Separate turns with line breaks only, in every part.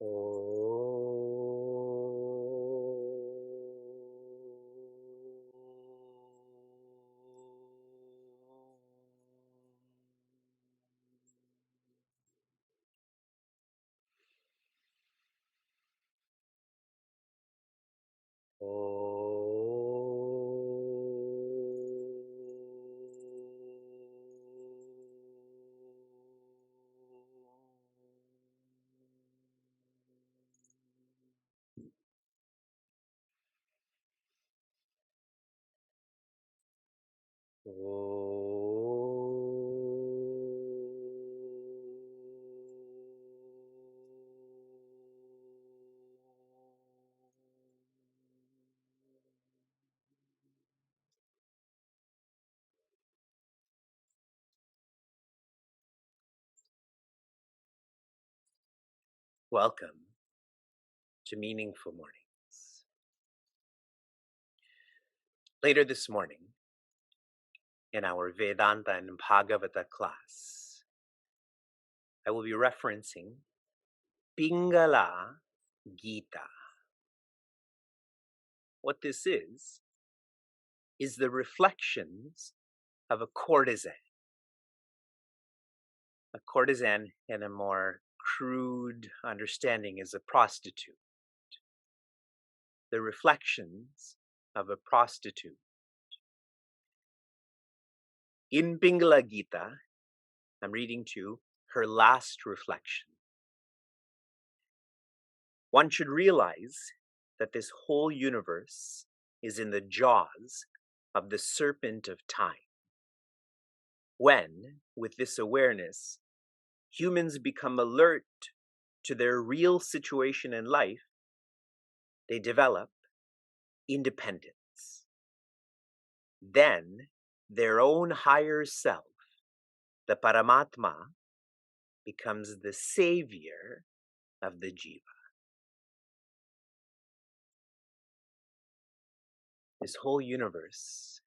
Oh. Welcome to Meaningful Mornings. Later this morning, in our Vedanta and Bhagavata class, I will be referencing Pingala Gita. What this is the reflections of a courtesan. A courtesan, in a more crude understanding, is a prostitute. The reflections of a prostitute. In Pingala Gita, I'm reading to you her last reflection. One should realize that this whole universe is in the jaws of the serpent of time. When, with this awareness, humans become alert to their real situation in life, they develop independence. Then, their own higher self, the Paramatma, becomes the savior of the Jiva. This whole universe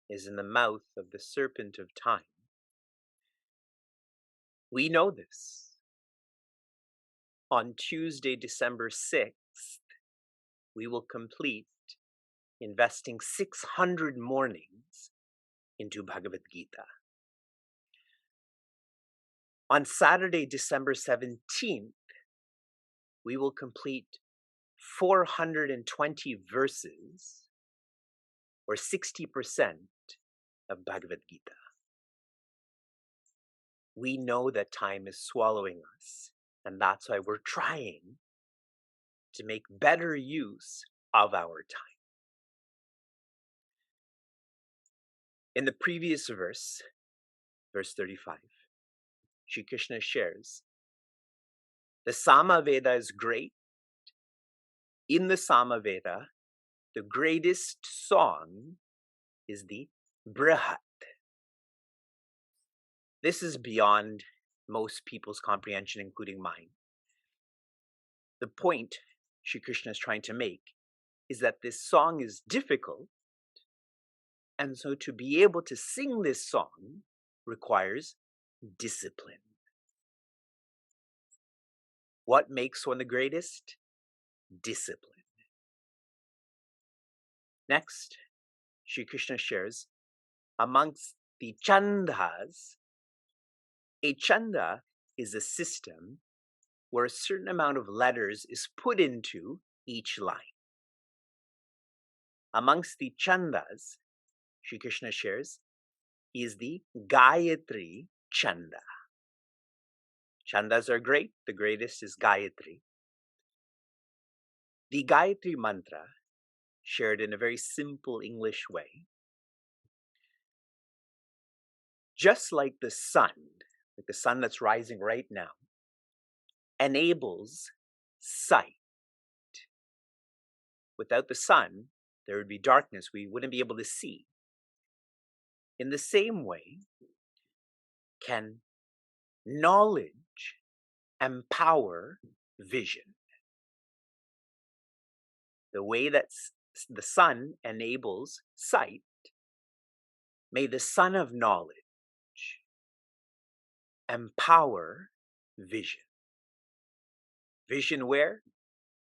is in the mouth of the serpent of time. We know this. On Tuesday, December 6th, we will complete investing 600 mornings into Bhagavad Gita. On Saturday, December 17th, we will complete 420 verses, or 60% of Bhagavad Gita. We know that time is swallowing us, and that's why we're trying to make better use of our time. In the previous verse, verse 35, Shri Krishna shares, the Samaveda is great. In the Samaveda, the greatest song is the Brihat. This is beyond most people's comprehension, including mine. The point Shri Krishna is trying to make is that this song is difficult, and so to be able to sing this song requires discipline. What makes one the greatest? Discipline. Next, Shri Krishna shares, amongst the chandas, a chanda is a system where a certain amount of letters is put into each line. Amongst the chandas, Shri Krishna shares, is the Gayatri Chanda. Chandas are great. The greatest is Gayatri. The Gayatri mantra, shared in a very simple English way, just like the sun that's rising right now, enables sight. Without the sun, there would be darkness. We wouldn't be able to see. In the same way, can knowledge empower vision. The way that the sun enables sight, may the sun of knowledge empower vision. Vision where?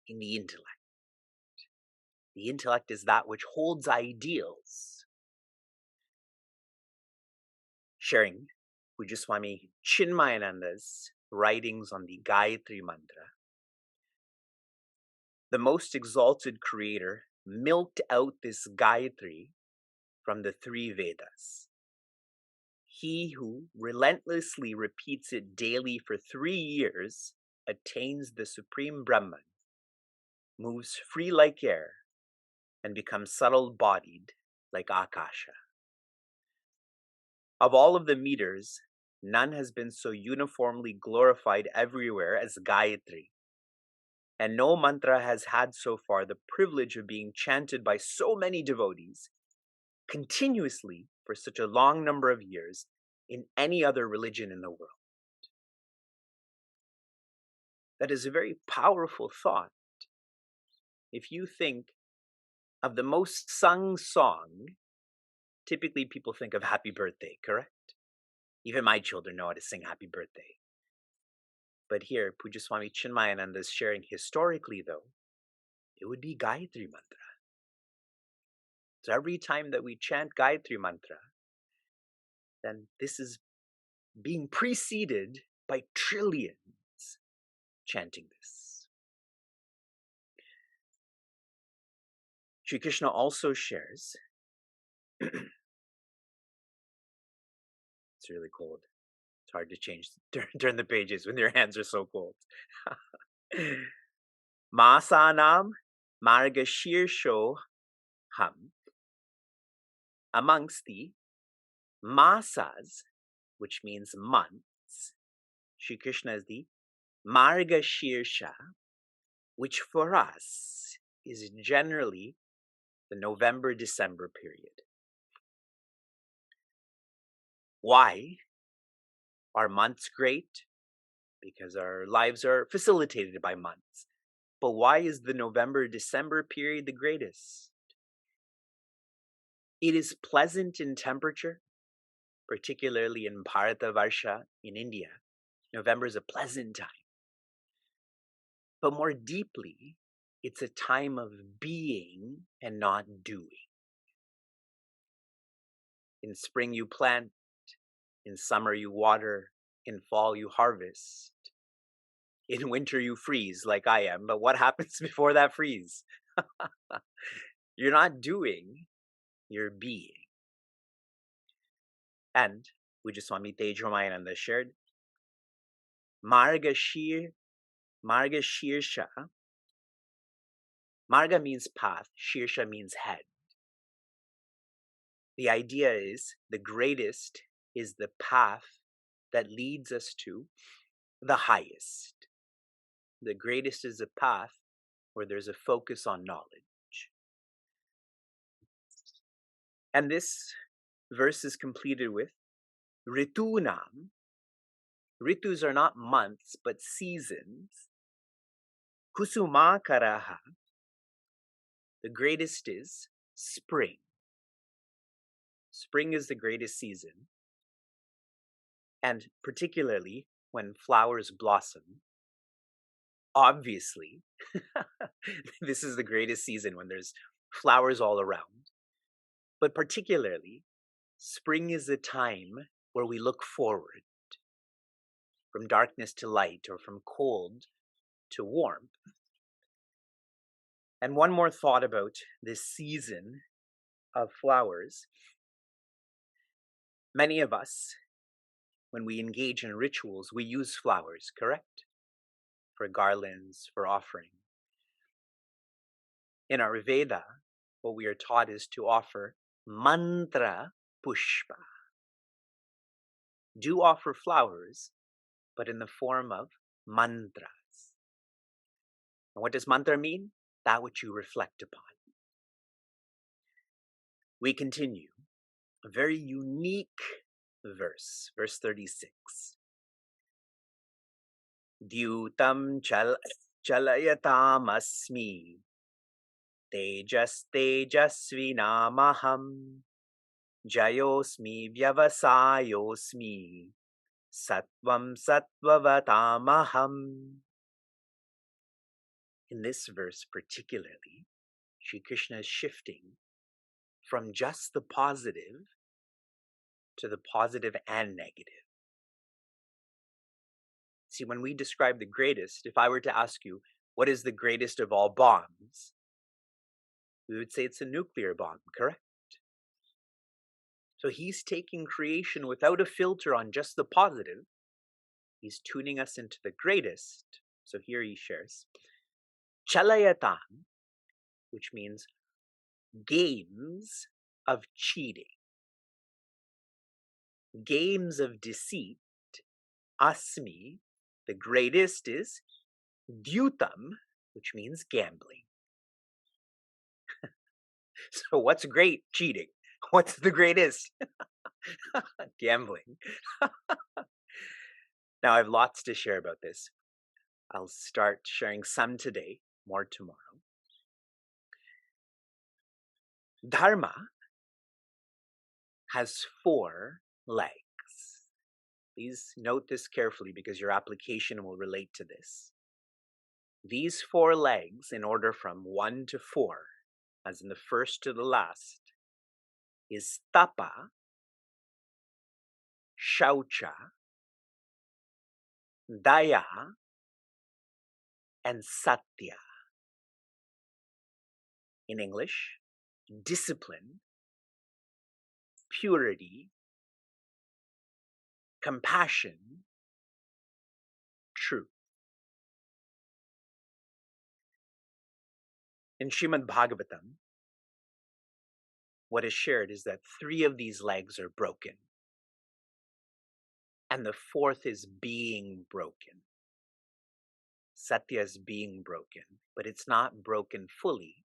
In the intellect. The intellect is that which holds ideals. Sharing Pujaswami Chinmayananda's writings on the Gayatri Mantra, the most exalted creator milked out this Gayatri from the three Vedas. He who relentlessly repeats it daily for 3 years attains the supreme Brahman, moves free like air, and becomes subtle-bodied like Akasha. Of all of the meters, none has been so uniformly glorified everywhere as Gayatri, and no mantra has had so far the privilege of being chanted by so many devotees continuously for such a long number of years in any other religion in the world. That is a very powerful thought. If you think of the most sung song, typically people think of Happy Birthday, correct? Even my children know how to sing Happy Birthday. But here, Pujaswami Chinmayananda is sharing historically, though, it would be Gayatri Mantra. So every time that we chant Gayatri Mantra, then this is being preceded by trillions chanting this. Sri Krishna also shares, it's really cold. It's hard to change, turn the pages when your hands are so cold. Masanam Margashirsho Ham. Amongst the masas, which means months, Sri Krishna is the Margashirsha, which for us is generally the November-December period. Why are months great? Because our lives are facilitated by months. But why is the November-December period the greatest? It is pleasant in temperature, particularly in Bharatavarsha in India. November is a pleasant time. But more deeply, it's a time of being and not doing. In spring you plant, in summer you water, in fall you harvest. In winter you freeze like I am, but what happens before that freeze? You're not doing, you're being. And Pujaswami Tejramayana shared, Margashirsha. Marga means path, Shirsha means head. The idea is the greatest is the path that leads us to the highest. The greatest is a path where there's a focus on knowledge. And this verse is completed with Ritunam. Ritus are not months, but seasons. Kusumakaraha. The greatest is spring. Spring is the greatest season. And particularly when flowers blossom. Obviously, this is the greatest season when there's flowers all around. But particularly, spring is a time where we look forward from darkness to light or from cold to warmth. And one more thought about this season of flowers. Many of us, when we engage in rituals, we use flowers, correct? For garlands, for offering. In our Veda, what we are taught is to offer mantra pushpa. Do offer flowers, but in the form of mantras. And what does mantra mean? That which you reflect upon. We continue. A very unique verse, verse 36. Dyutam chalayatam asmi tejasvinamaham jayosmi vyavasayosmi sattvam sattvavatamaham. In this verse particularly, Shri Krishna is shifting from just the positive to the positive and negative. See, when we describe the greatest, if I were to ask you, what is the greatest of all bombs? We would say it's a nuclear bomb, correct? So he's taking creation without a filter on just the positive. He's tuning us into the greatest. So here he shares, Chalayatam, which means games of cheating, games of deceit. Asmi, the greatest, is Dyutam, which means gambling. So what's great? Cheating. What's the greatest? Gambling. Now I have lots to share about this. I'll start sharing some today, more tomorrow. Dharma has 4 legs. Please note this carefully because your application will relate to this. These 4 legs, in order from 1 to 4, as in the first to the last, is tapa, shaucha, daya, and satya. In English, discipline, purity, compassion, truth. In Srimad Bhagavatam, what is shared is that 3 of these legs are broken, and the 4th is being broken. Satya is being broken, but it's not broken fully.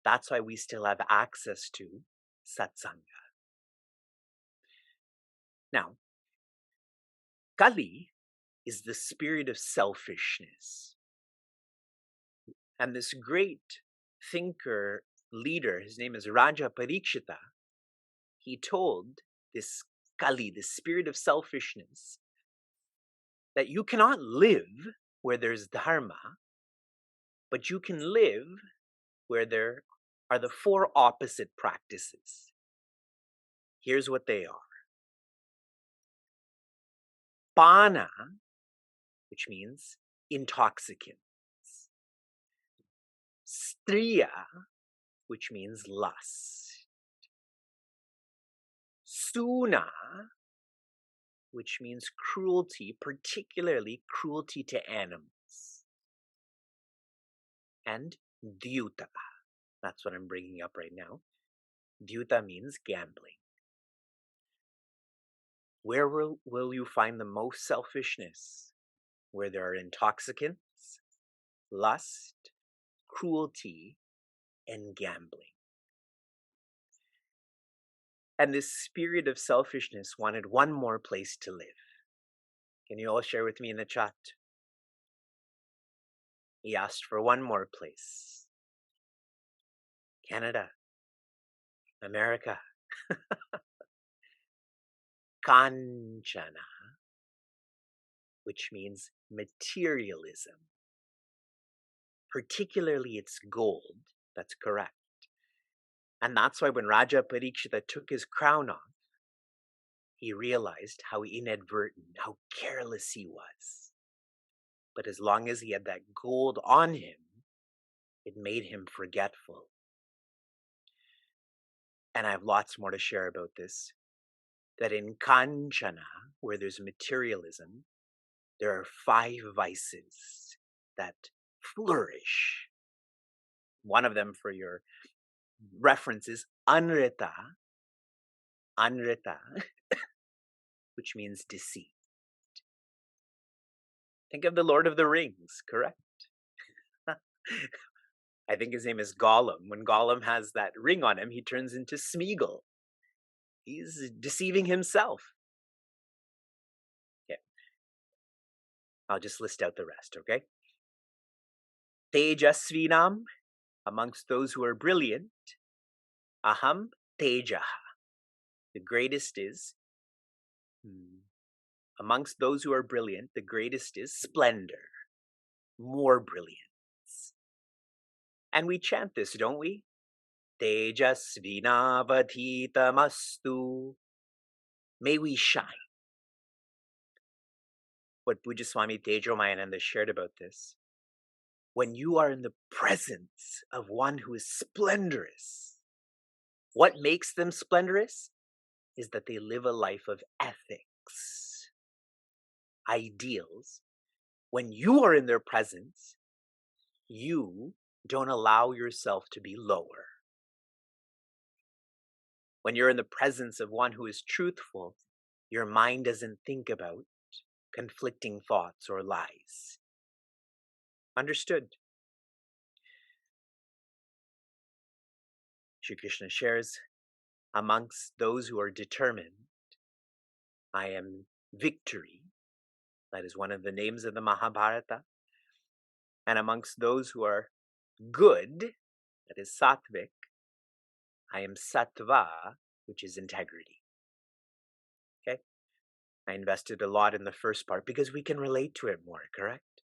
That's why we still have access to satsanga. Now, Kali is the spirit of selfishness. And this great thinker, leader, his name is Raja Parikshita, he told this Kali, the spirit of selfishness, that you cannot live where there's dharma, but you can live where there are the 4 opposite practices. Here's what they are. Pana, which means intoxicants. Striya, which means lust. Suna, which means cruelty, particularly cruelty to animals. And dyuta, that's what I'm bringing up right now. Dyuta means gambling. Where will you find the most selfishness? Where there are intoxicants, lust, cruelty, and gambling. And this spirit of selfishness wanted one more place to live. Can you all share with me in the chat? He asked for one more place. Canada, America, Kanchana, which means materialism. Particularly it's gold, that's correct. And that's why when Raja Parikshita took his crown off, he realized how inadvertent, how careless he was. But as long as he had that gold on him, it made him forgetful. And I have lots more to share about this. That in Kanchana, where there's materialism, there are 5 vices that flourish. One of them, for your reference, is anrita, which means deceit. Think of the Lord of the Rings, correct? I think his name is Gollum. When Gollum has that ring on him, he turns into Smeagol. He's deceiving himself. Okay. I'll just list out the rest, okay? Tejasvinam, amongst those who are brilliant. Aham Tejaha. The greatest is, amongst those who are brilliant, the greatest is splendor, more brilliance. And we chant this, don't we? Tejasvinavadhitamastu. May we shine. What Pujaswami Tejomayananda shared about this. When you are in the presence of one who is splendorous, what makes them splendorous is that they live a life of ethics, ideals. When you are in their presence, you don't allow yourself to be lower. When you're in the presence of one who is truthful, your mind doesn't think about conflicting thoughts or lies. Understood? Shri Krishna shares, amongst those who are determined, I am victory. That is one of the names of the Mahabharata. And amongst those who are good, that is sattvic, I am sattva, which is integrity. Okay? I invested a lot in the first part because we can relate to it more, correct?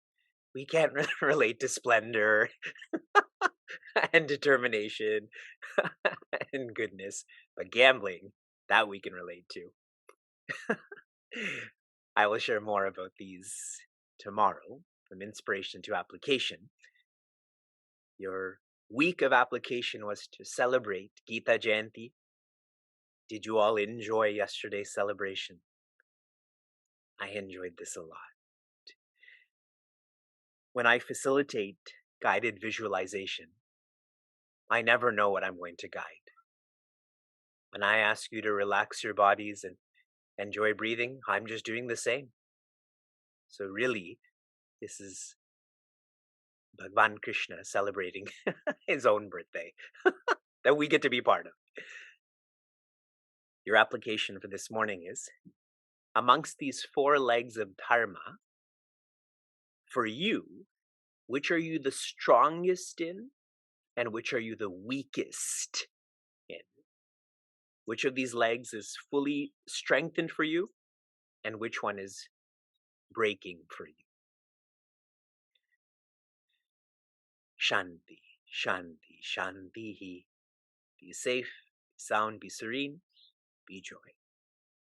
We can't relate to splendor and determination and goodness, but gambling, that we can relate to. I will share more about these tomorrow, from inspiration to application. Your week of application was to celebrate Gita Jayanti. Did you all enjoy yesterday's celebration? I enjoyed this a lot. When I facilitate guided visualization, I never know what I'm going to guide. When I ask you to relax your bodies and enjoy breathing, I'm just doing the same. So really, this is Bhagwan Krishna celebrating his own birthday that we get to be part of. Your application for this morning is, amongst these four legs of dharma, for you, which are you the strongest in and which are you the weakest in? Which of these legs is fully strengthened for you and which one is breaking for you? Shanti, Shanti, Shanti. Be safe, be sound, be serene, be joy.